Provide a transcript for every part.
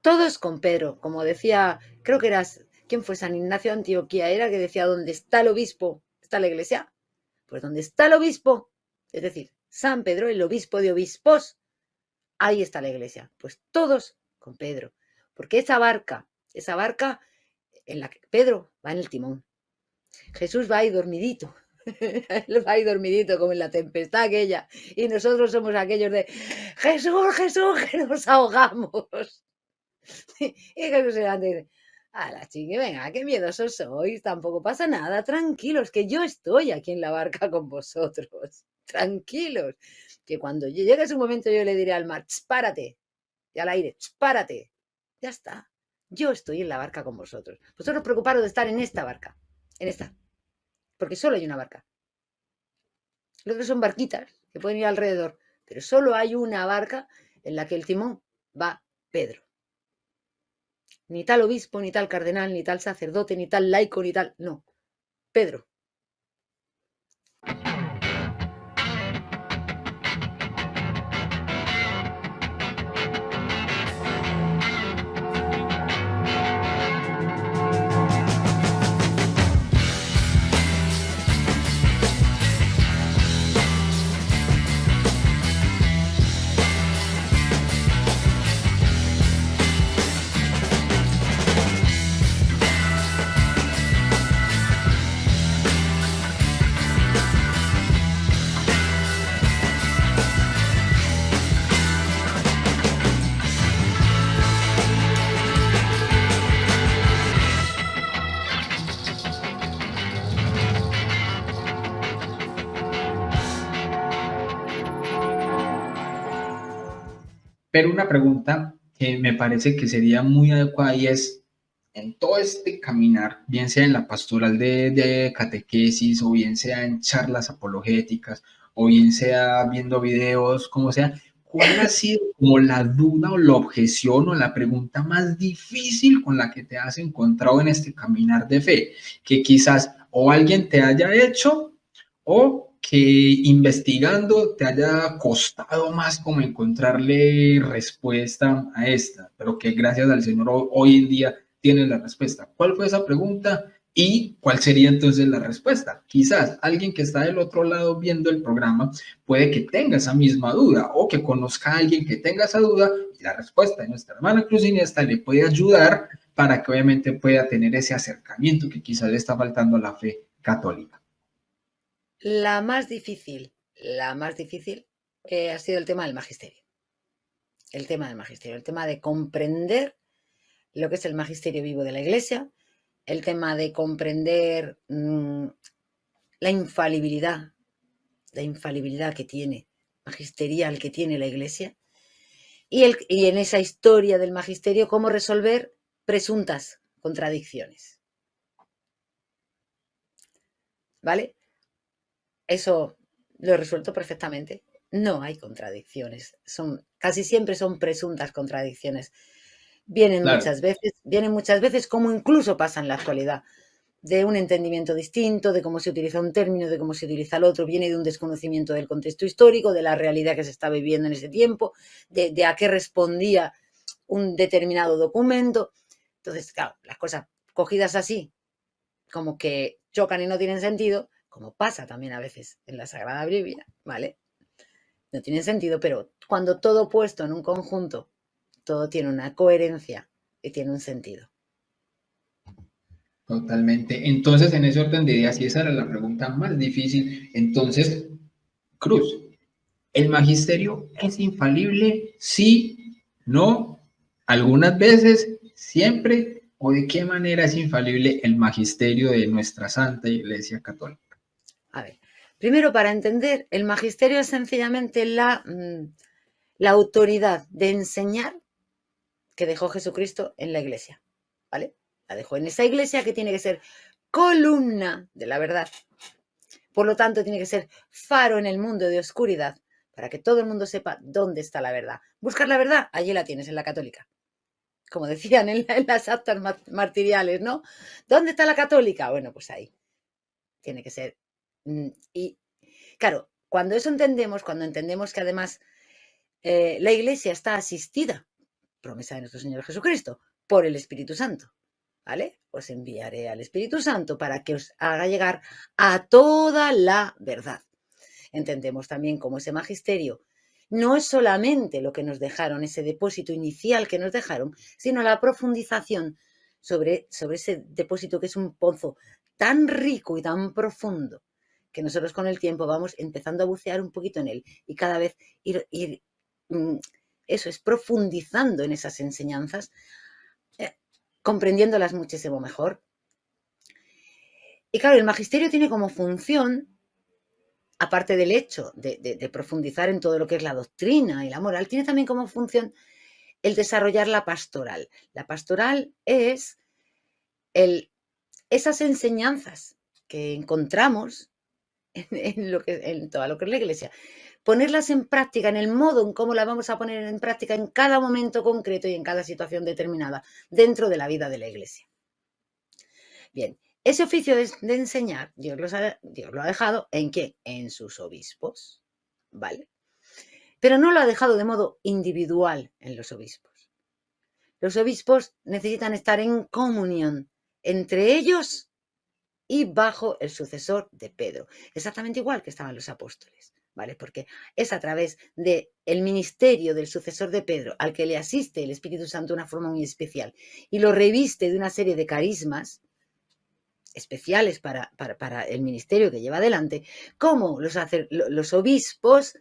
todos con Pedro, como decía, creo que eras, ¿quién fue? San Ignacio de Antioquía, era que decía, donde está el obispo, está la iglesia. Pues donde está el obispo, es decir, San Pedro, el obispo de obispos, ahí está la iglesia. Pues todos con Pedro, porque esa barca en la que Pedro va en el timón. Jesús va ahí dormidito. Él va ahí dormidito como en la tempestad aquella. Y nosotros somos aquellos de Jesús, Jesús, que nos ahogamos. Y Jesús se levanta y dice, ala, chiqui, venga, qué miedosos sois, tampoco pasa nada, tranquilos, que yo estoy aquí en la barca con vosotros. Tranquilos, que cuando llegue ese momento yo le diré al mar, párate, y al aire, párate. Ya está, yo estoy en la barca con vosotros. Vosotros preocuparos de estar en esta barca, en esta, porque solo hay una barca. Los otros son barquitas que pueden ir alrededor, pero solo hay una barca en la que el timón va Pedro. Ni tal obispo, ni tal cardenal, ni tal sacerdote, ni tal laico, ni tal... No, Pedro. Pero una pregunta que me parece que sería muy adecuada y es, en todo este caminar, bien sea en la pastoral de catequesis o bien sea en charlas apologéticas o bien sea viendo videos, como sea, ¿cuál ha sido como la duda o la objeción o la pregunta más difícil con la que te has encontrado en este caminar de fe? Que quizás o alguien te haya hecho o que investigando te haya costado más como encontrarle respuesta a esta, pero que gracias al Señor hoy en día tienes la respuesta. ¿Cuál fue esa pregunta? ¿Y cuál sería entonces la respuesta? Quizás alguien que está del otro lado viendo el programa puede que tenga esa misma duda o que conozca a alguien que tenga esa duda y la respuesta de nuestra hermana Cruz Iniesta le puede ayudar para que obviamente pueda tener ese acercamiento que quizás le está faltando a la fe católica. La más difícil ha sido el tema del magisterio. El tema del magisterio, el tema de comprender lo que es el magisterio vivo de la Iglesia, el tema de comprender la infalibilidad que tiene, magisterial que tiene la Iglesia, y en esa historia del magisterio, cómo resolver presuntas contradicciones. ¿Vale? Eso lo he resuelto perfectamente. No hay contradicciones. Casi siempre son presuntas contradicciones. Vienen Claro. muchas veces, como incluso pasa en la actualidad, de un entendimiento distinto, de cómo se utiliza un término, de cómo se utiliza el otro, viene de un desconocimiento del contexto histórico, de la realidad que se está viviendo en ese tiempo, de a qué respondía un determinado documento. Entonces, claro, las cosas cogidas así, como que chocan y no tienen sentido, como pasa también a veces en la Sagrada Biblia, ¿vale? No tienen sentido, pero cuando todo puesto en un conjunto, todo tiene una coherencia y tiene un sentido. Totalmente. Entonces, en ese orden de ideas, y esa era la pregunta más difícil, entonces, Cruz, ¿el magisterio es infalible? Sí, no, algunas veces, siempre, o de qué manera es infalible el magisterio de nuestra Santa Iglesia Católica. A ver, primero para entender, el magisterio es sencillamente la autoridad de enseñar que dejó Jesucristo en la iglesia, ¿vale? La dejó en esa iglesia que tiene que ser columna de la verdad. Por lo tanto, tiene que ser faro en el mundo de oscuridad para que todo el mundo sepa dónde está la verdad. Buscar la verdad, allí la tienes, en la católica. Como decían en las actas martiriales, ¿no? ¿Dónde está la católica? Bueno, pues ahí. Tiene que ser. Y claro, cuando entendemos que además la iglesia está asistida promesa de nuestro Señor Jesucristo, por el Espíritu Santo, ¿vale? Os enviaré al Espíritu Santo para que os haga llegar a toda la verdad. Entendemos también cómo ese magisterio no es solamente lo que nos dejaron, ese depósito inicial que nos dejaron, sino la profundización sobre ese depósito que es un pozo tan rico y tan profundo que nosotros con el tiempo vamos empezando a bucear un poquito en él y cada vez ir eso es, profundizando en esas enseñanzas, comprendiéndolas muchísimo mejor. Y claro, el magisterio tiene como función, aparte del hecho de profundizar en todo lo que es la doctrina y la moral, tiene también como función el desarrollar la pastoral. La pastoral es esas enseñanzas que encontramos en todo lo que es la Iglesia, ponerlas en práctica, en el modo en cómo las vamos a poner en práctica en cada momento concreto y en cada situación determinada dentro de la vida de la Iglesia. Bien, ese oficio de enseñar, Dios lo ha dejado ¿en qué? En sus obispos, ¿vale? Pero no lo ha dejado de modo individual en los obispos. Los obispos necesitan estar en comunión entre ellos y bajo el sucesor de Pedro, exactamente igual que estaban los apóstoles, ¿vale? Porque es a través del ministerio del sucesor de Pedro al que le asiste el Espíritu Santo de una forma muy especial y lo reviste de una serie de carismas especiales para el ministerio que lleva adelante, como los obispos,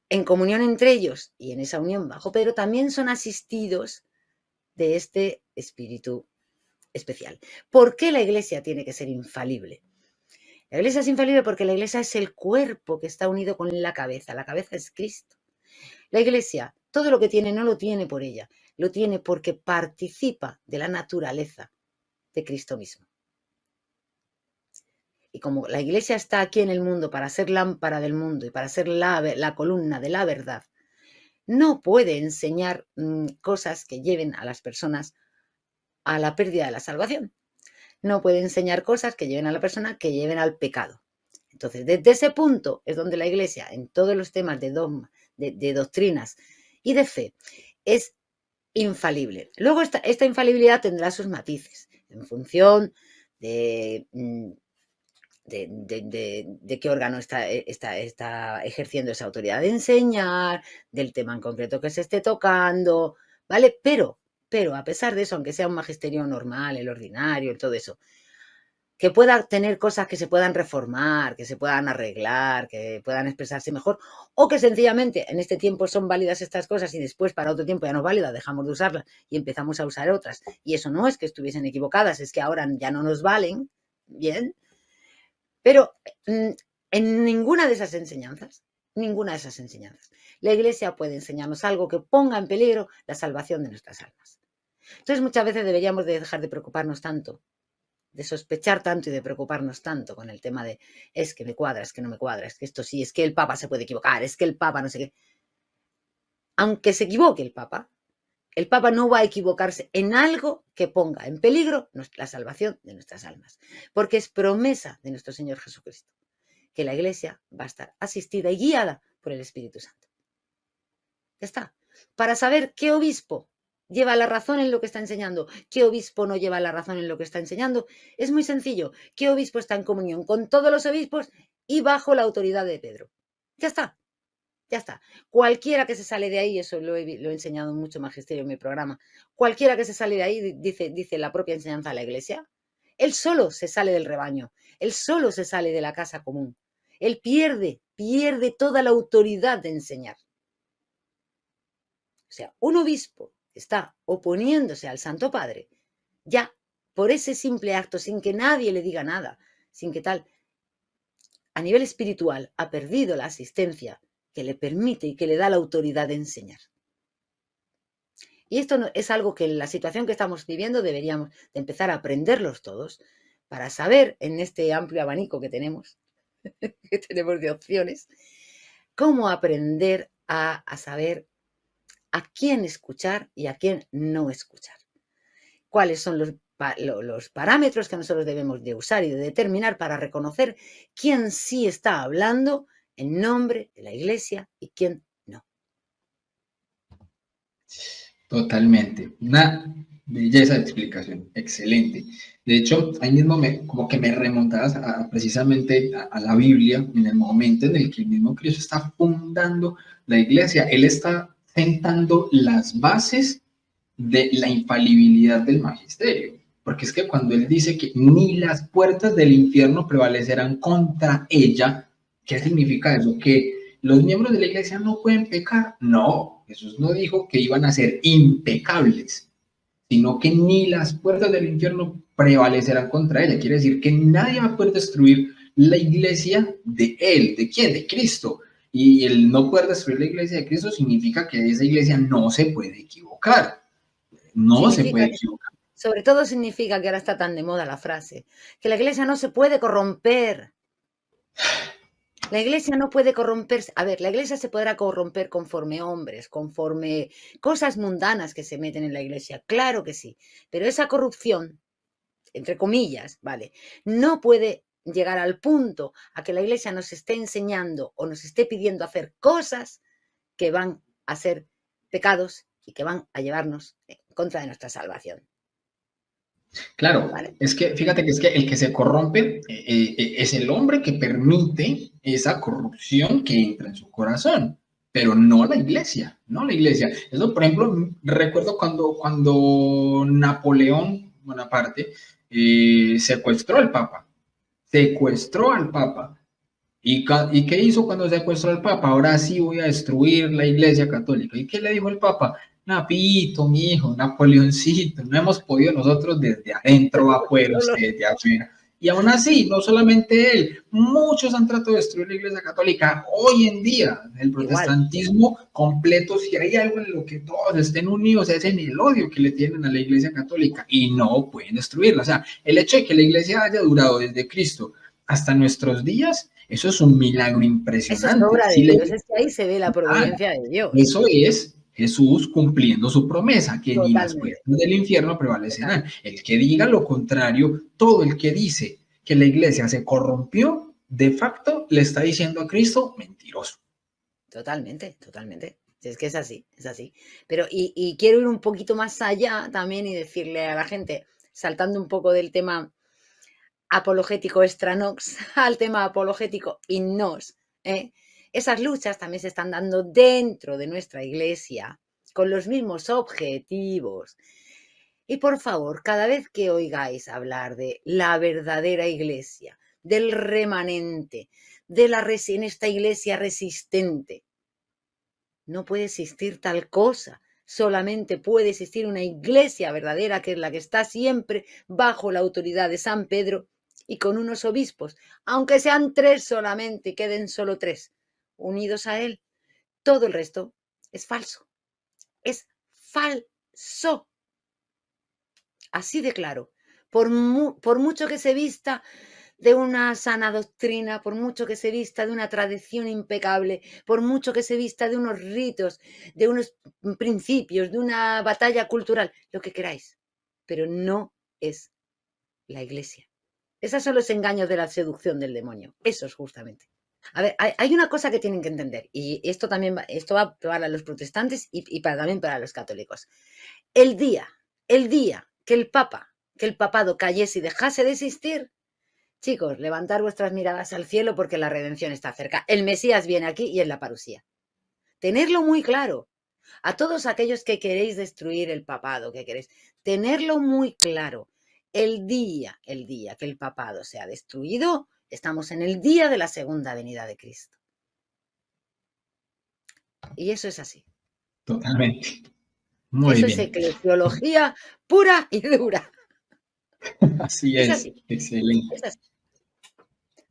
en comunión entre ellos y en esa unión bajo Pedro, también son asistidos de este espíritu especial. ¿Por qué la Iglesia tiene que ser infalible? La Iglesia es infalible porque la Iglesia es el cuerpo que está unido con la cabeza. La cabeza es Cristo. La Iglesia, todo lo que tiene, no lo tiene por ella, lo tiene porque participa de la naturaleza de Cristo mismo. Y como la Iglesia está aquí en el mundo para ser lámpara del mundo y para ser la columna de la verdad, no puede enseñar cosas que lleven a las personas a la pérdida de la salvación. No puede enseñar cosas que lleven a la persona, que lleven al pecado. Entonces, desde ese punto es donde la Iglesia, en todos los temas de dogma, de doctrinas y de fe, es infalible. Luego esta infalibilidad tendrá sus matices en función de qué órgano está ejerciendo esa autoridad de enseñar, del tema en concreto que se esté tocando, ¿vale? Pero a pesar de eso, aunque sea un magisterio normal, el ordinario, todo eso, que pueda tener cosas que se puedan reformar, que se puedan arreglar, que puedan expresarse mejor, o que sencillamente en este tiempo son válidas estas cosas y después para otro tiempo ya no es válida, dejamos de usarlas y empezamos a usar otras. Y eso no es que estuviesen equivocadas, es que ahora ya no nos valen, ¿bien? Pero en ninguna de esas enseñanzas, la Iglesia puede enseñarnos algo que ponga en peligro la salvación de nuestras almas. Entonces muchas veces deberíamos de dejar de preocuparnos tanto, de sospechar tanto y de preocuparnos tanto con el tema de es que me cuadra, es que no me cuadra, es que esto sí, es que el Papa se puede equivocar, es que el Papa no sé qué. Aunque se equivoque el Papa no va a equivocarse en algo que ponga en peligro la salvación de nuestras almas, porque es promesa de nuestro Señor Jesucristo que la Iglesia va a estar asistida y guiada por el Espíritu Santo. Ya está. Para saber qué obispo lleva la razón en lo que está enseñando, qué obispo no lleva la razón en lo que está enseñando, es muy sencillo. ¿Qué obispo está en comunión con todos los obispos y bajo la autoridad de Pedro? Ya está. Ya está. Cualquiera que se sale de ahí, eso lo he enseñado en mucho magisterio en mi programa, cualquiera que se sale de ahí, dice la propia enseñanza de la Iglesia, él solo se sale del rebaño, él solo se sale de la casa común. Él pierde toda la autoridad de enseñar. O sea, un obispo que está oponiéndose al Santo Padre, ya por ese simple acto, sin que nadie le diga nada, sin que tal, a nivel espiritual ha perdido la asistencia que le permite y que le da la autoridad de enseñar. Y esto es algo que en la situación que estamos viviendo deberíamos de empezar a aprenderlos todos para saber en este amplio abanico que tenemos de opciones, cómo aprender a saber a quién escuchar y a quién no escuchar. Cuáles son los parámetros que nosotros debemos de usar y de determinar para reconocer quién sí está hablando en nombre de la Iglesia y quién no. Totalmente. Una belleza de explicación. Excelente. De hecho, ahí mismo como que me remontabas precisamente a la Biblia, en el momento en el que el mismo Cristo está fundando la iglesia. Él está sentando las bases de la infalibilidad del magisterio. Porque es que cuando él dice que ni las puertas del infierno prevalecerán contra ella, ¿qué significa eso? Que los miembros de la iglesia no pueden pecar. No, Jesús no dijo que iban a ser impecables, sino que ni las puertas del infierno prevalecerán contra ella. Quiere decir que nadie va a poder destruir la iglesia de él. ¿De quién? De Cristo. Y el no poder destruir la iglesia de Cristo significa que esa iglesia no se puede equivocar. No se Significa, puede equivocar. sobre todo significa que ahora está tan de moda la frase, que la iglesia no se puede corromper. La iglesia no puede corromperse. A ver, la iglesia se podrá corromper conforme hombres, conforme cosas mundanas que se meten en la iglesia. Claro que sí. Pero esa corrupción, entre comillas, ¿vale? No puede llegar al punto a que la iglesia nos esté enseñando o nos esté pidiendo hacer cosas que van a ser pecados y que van a llevarnos en contra de nuestra salvación. Claro, ¿Vale? es que fíjate que es que el que se corrompe es el hombre que permite esa corrupción que entra en su corazón, pero no la iglesia, no la iglesia. Eso, por ejemplo, recuerdo cuando Napoleón Bonaparte secuestró al Papa. ¿Y qué hizo cuando secuestró al Papa? Ahora sí voy a destruir la Iglesia Católica. ¿Y qué le dijo el Papa? Napito, mi hijo, Napoleoncito, no hemos podido nosotros desde adentro afuera, usted desde afuera. Y aún así, no solamente él, muchos han tratado de destruir la Iglesia Católica. Hoy en día, el Igual. protestantismo completo, si hay algo en lo que todos estén unidos, es en el odio que le tienen a la Iglesia Católica y no pueden destruirla. O sea, el hecho de que la Iglesia haya durado desde Cristo hasta nuestros días, eso es un milagro Eso es impresionante. obra Si de la Dios, iglesia, es que ahí se ve la providencia de Dios. eso es Jesús cumpliendo su promesa, que ni las Totalmente. puertas del infierno prevalecerán. Totalmente. El que diga lo contrario, todo el que dice que la iglesia se corrompió, de facto le está diciendo a Cristo mentiroso. Totalmente, totalmente. Es que es así, es así. Pero, y quiero ir un poquito más allá también y decirle a la gente, saltando un poco del tema apologético extra nox al tema apologético in nos, ¿eh? Esas luchas también se están dando dentro de nuestra iglesia con los mismos objetivos. Y por favor, cada vez que oigáis hablar de la verdadera iglesia, del remanente, en esta iglesia resistente, no puede existir tal cosa. Solamente puede existir una iglesia verdadera, que es la que está siempre bajo la autoridad de San Pedro y con unos obispos, aunque sean 3 solamente, queden solo 3, unidos a él. Todo el resto es falso. Es falso. Así de claro. Por mucho que se vista de una sana doctrina, por mucho que se vista de una tradición impecable, por mucho que se vista de unos ritos, de unos principios, de una batalla cultural, lo que queráis, pero no es la iglesia. Esos son los engaños de la seducción del demonio. Esos justamente. A ver, hay una cosa que tienen que entender, y esto también esto va para los protestantes y también para los católicos. El día, el día que el papado cayese y dejase de existir, chicos, levantar vuestras miradas al cielo porque la redención está cerca. El Mesías viene aquí y es la parusía. Tenerlo muy claro. A todos aquellos que queréis destruir el papado, que queréis, tenerlo muy claro. El día que el papado sea destruido, estamos en el día de la segunda venida de Cristo. Y eso es así. Totalmente. Muy Eso es bien. eclesiología pura y dura. Así Es es. así, Excelente. es así.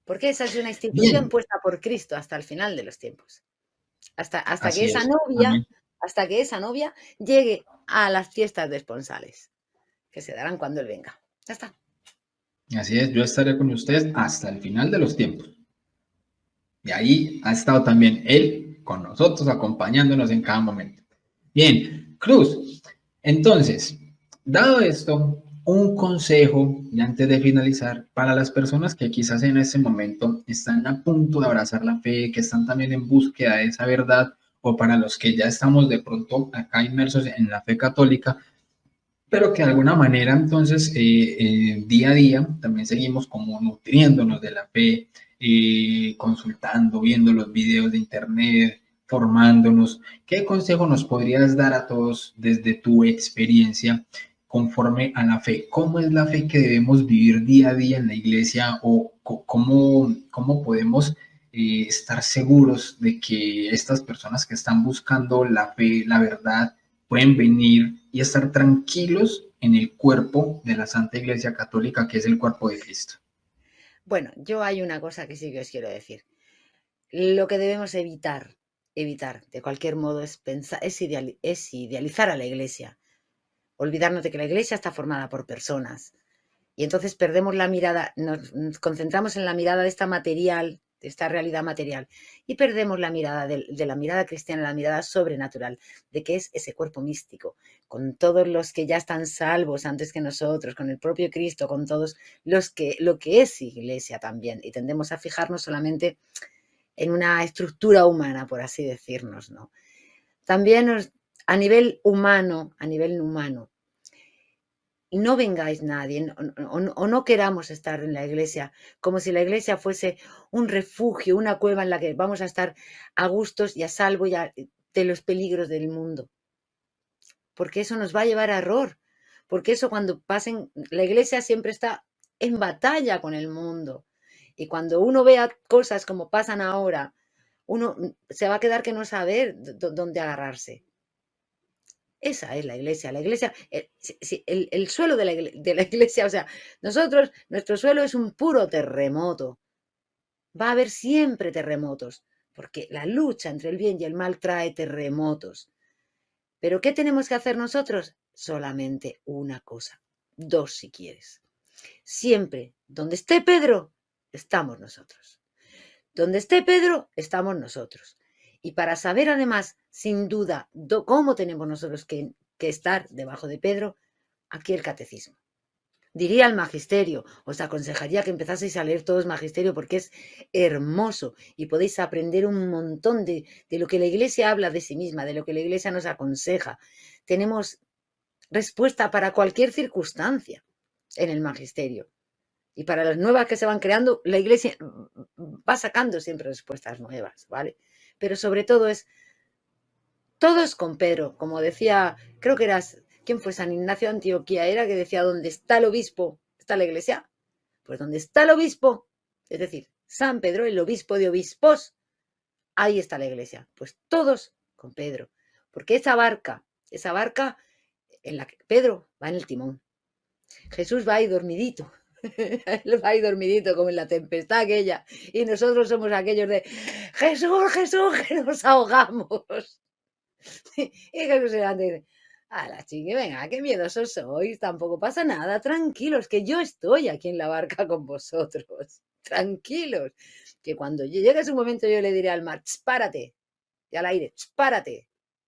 Porque esa es una institución Bien. puesta por Cristo hasta el final de los tiempos. Hasta que Así esa es. novia, Amén. hasta que esa novia llegue a las fiestas de esponsales, que se darán cuando él venga. Ya está. Así es. Yo estaré con ustedes hasta el final de los tiempos. Y ahí ha estado también Él con nosotros, acompañándonos en cada momento. Bien, Cruz. Entonces, dado esto, un consejo, y antes de finalizar, para las personas que quizás en este momento están a punto de abrazar la fe, que están también en búsqueda de esa verdad, o para los que ya estamos de pronto acá inmersos en la fe católica, pero que de alguna manera entonces día a día también seguimos como nutriéndonos de la fe, consultando, viendo los videos de internet, formándonos. ¿Qué consejo nos podrías dar a todos desde tu experiencia conforme a la fe? ¿Cómo es la fe que debemos vivir día a día en la iglesia o cómo podemos estar seguros de que estas personas que están buscando la fe, la verdad, pueden venir y estar tranquilos en el cuerpo de la Santa Iglesia Católica, que es el cuerpo de Cristo? Bueno, yo hay una cosa que sí que os quiero decir. Lo que debemos evitar de cualquier modo es pensar, es idealizar a la iglesia, olvidarnos de que la iglesia está formada por personas. Y entonces perdemos la mirada, nos concentramos en la mirada de esta material, de esta realidad material, y perdemos la mirada de la mirada cristiana, la mirada sobrenatural, de que es ese cuerpo místico, con todos los que ya están salvos antes que nosotros, con el propio Cristo, con todos lo que es iglesia también. Y tendemos a fijarnos solamente en una estructura humana, por así decirnos, ¿no? También a nivel humano, no vengáis nadie o no queramos estar en la iglesia como si la iglesia fuese un refugio, una cueva en la que vamos a estar a gustos y a salvo de los peligros del mundo, porque eso nos va a llevar a error, porque eso cuando pasen, la iglesia siempre está en batalla con el mundo, y cuando uno vea cosas como pasan ahora, uno se va a quedar que no saber dónde agarrarse. Esa es la iglesia. La iglesia, el suelo de la iglesia, o sea, nuestro suelo es un puro terremoto. Va a haber siempre terremotos, porque la lucha entre el bien y el mal trae terremotos. Pero ¿qué tenemos que hacer nosotros? Solamente una cosa, dos si quieres. Siempre, donde esté Pedro, estamos nosotros. Donde esté Pedro, estamos nosotros. Y para saber además, sin duda, cómo tenemos nosotros que estar debajo de Pedro, aquí el catecismo. Diría al magisterio, os aconsejaría que empezaseis a leer todos magisterio porque es hermoso y podéis aprender un montón de lo que la iglesia habla de sí misma, de lo que la iglesia nos aconseja. Tenemos respuesta para cualquier circunstancia en el magisterio. Y para las nuevas que se van creando, la iglesia va sacando siempre respuestas nuevas, ¿vale? Pero sobre todo todo es con Pedro, como decía, creo que ¿quién fue? San Ignacio de Antioquía, era que decía, donde está el obispo, está la iglesia. Pues donde está el obispo, es decir, San Pedro, el obispo de obispos, ahí está la iglesia. Pues todos con Pedro, porque esa barca en la que Pedro va en el timón. Jesús va ahí dormidito. Él va ahí dormidito como en la tempestad aquella. Y nosotros somos aquellos de Jesús, Jesús, que nos ahogamos. Y Jesús se levanta y dice, a la chique, venga, qué miedosos sois, tampoco pasa nada, tranquilos, que yo estoy aquí en la barca con vosotros. Tranquilos, que cuando llegue ese momento yo le diré al mar, párate, y al aire, párate.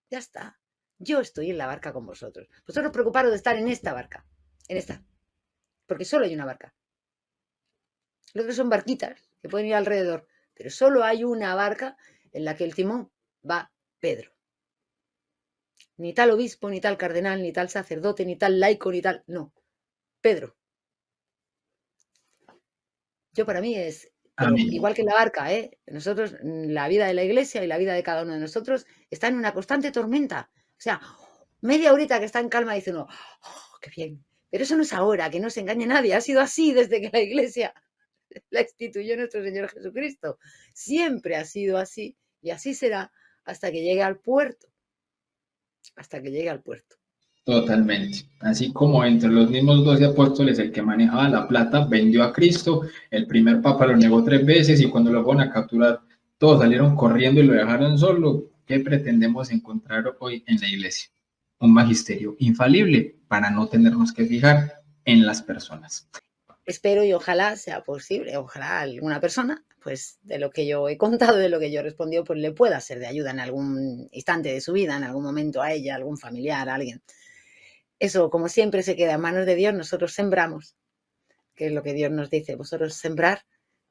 Ya está, yo estoy en la barca con vosotros. Vosotros preocuparos de estar en esta barca, en esta, porque solo hay una barca. Los otros son barquitas que pueden ir alrededor, pero solo hay una barca en la que el timón va Pedro. Ni tal obispo, ni tal cardenal, ni tal sacerdote, ni tal laico, ni tal... No, Pedro. Yo para mí es, pero Amén. igual que la barca, ¿eh? Nosotros, la vida de la iglesia y la vida de cada uno de nosotros está en una constante tormenta. O sea, media horita que está en calma dice uno, oh, qué bien. Pero eso no es ahora, que no se engañe nadie. Ha sido así desde que la iglesia la instituyó nuestro Señor Jesucristo. Siempre ha sido así y así será hasta que llegue al puerto. Hasta que llegue al puerto. Totalmente. Así como entre los mismos 12 apóstoles, el que manejaba la plata vendió a Cristo, el primer papa lo negó 3 veces y cuando lo fueron a capturar, todos salieron corriendo y lo dejaron solo. ¿Qué pretendemos encontrar hoy en la iglesia? Un magisterio infalible para no tenernos que fijar en las personas. Espero y ojalá sea posible, ojalá alguna persona, pues de lo que yo he contado, de lo que yo he respondido, pues le pueda ser de ayuda en algún instante de su vida, en algún momento a ella, a algún familiar, a alguien. Eso, como siempre, se queda en manos de Dios, nosotros sembramos, que es lo que Dios nos dice, vosotros sembrar,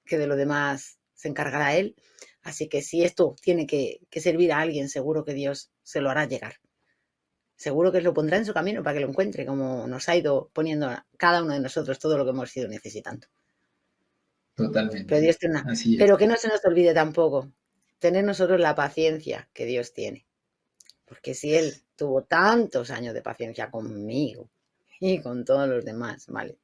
que de lo demás se encargará Él. Así que si esto tiene que servir a alguien, seguro que Dios se lo hará llegar. Seguro que lo pondrá en su camino para que lo encuentre, como nos ha ido poniendo a cada uno de nosotros todo lo que hemos ido necesitando. Pero Totalmente. Dios tiene una... Así es. Pero que no se nos olvide tampoco tener nosotros la paciencia que Dios tiene. Porque si Él tuvo tantos años de paciencia conmigo y con todos los demás, ¿vale?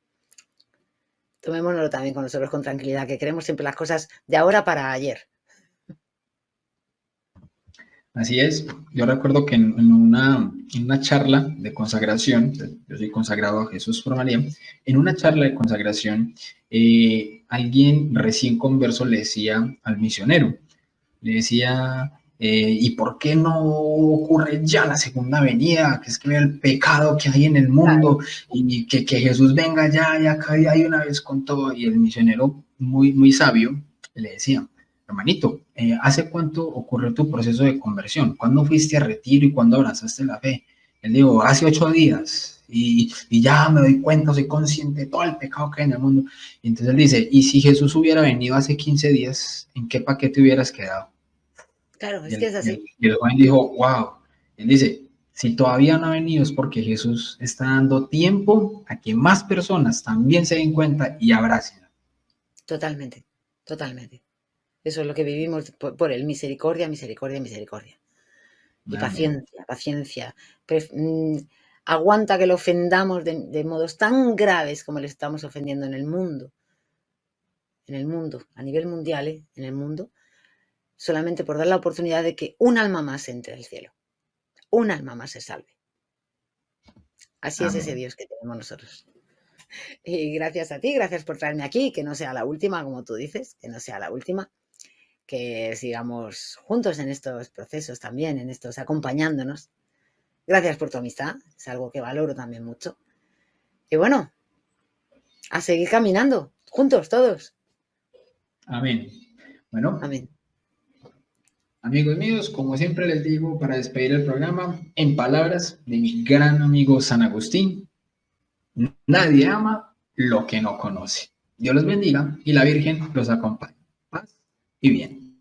Tomémonoslo también con nosotros con tranquilidad, que queremos siempre las cosas de ahora para ayer. Así es. Yo recuerdo que en una charla de consagración, yo soy consagrado a Jesús por María, en una charla de consagración, alguien recién converso le decía al misionero, le decía, ¿y por qué no ocurre ya la segunda venida? Que es que vea el pecado que hay en el Claro, mundo y que Jesús venga ya y acabe ahí una vez con todo. Y el misionero, muy, muy sabio, le decía, hermanito, ¿hace cuánto ocurrió tu proceso de conversión? ¿Cuándo fuiste a retiro y cuándo abrazaste la fe? Él dijo, hace 8 días. Y ya me doy cuenta, soy consciente de todo el pecado que hay en el mundo. Y entonces él dice, ¿y si Jesús hubiera venido hace 15 días, en qué paquete hubieras quedado? claro, Y es que el, es y así. el- y el joven dijo, wow. Él dice, si todavía no ha venido es porque Jesús está dando tiempo a que más personas también se den cuenta y abracen. Totalmente, totalmente. Eso es lo que vivimos por Él. Misericordia, misericordia, misericordia. Y Amén. paciencia, paciencia. Aguanta que lo ofendamos de modos tan graves como le estamos ofendiendo en el mundo, a nivel mundial, en el mundo, solamente por dar la oportunidad de que un alma más entre al cielo, un alma más se salve. Así es ese Amén. Dios que tenemos nosotros. Y gracias a ti, gracias por traerme aquí, que no sea la última, como tú dices, que no sea la última, que sigamos juntos en estos procesos también, en estos acompañándonos. Gracias por tu amistad, es algo que valoro también mucho. Y bueno, a seguir caminando, juntos todos. Amén. Bueno, Amén. amigos míos, como siempre les digo, para despedir el programa, en palabras de mi gran amigo San Agustín, nadie ama lo que no conoce. Dios los bendiga y la Virgen los acompañe. Paz y bien.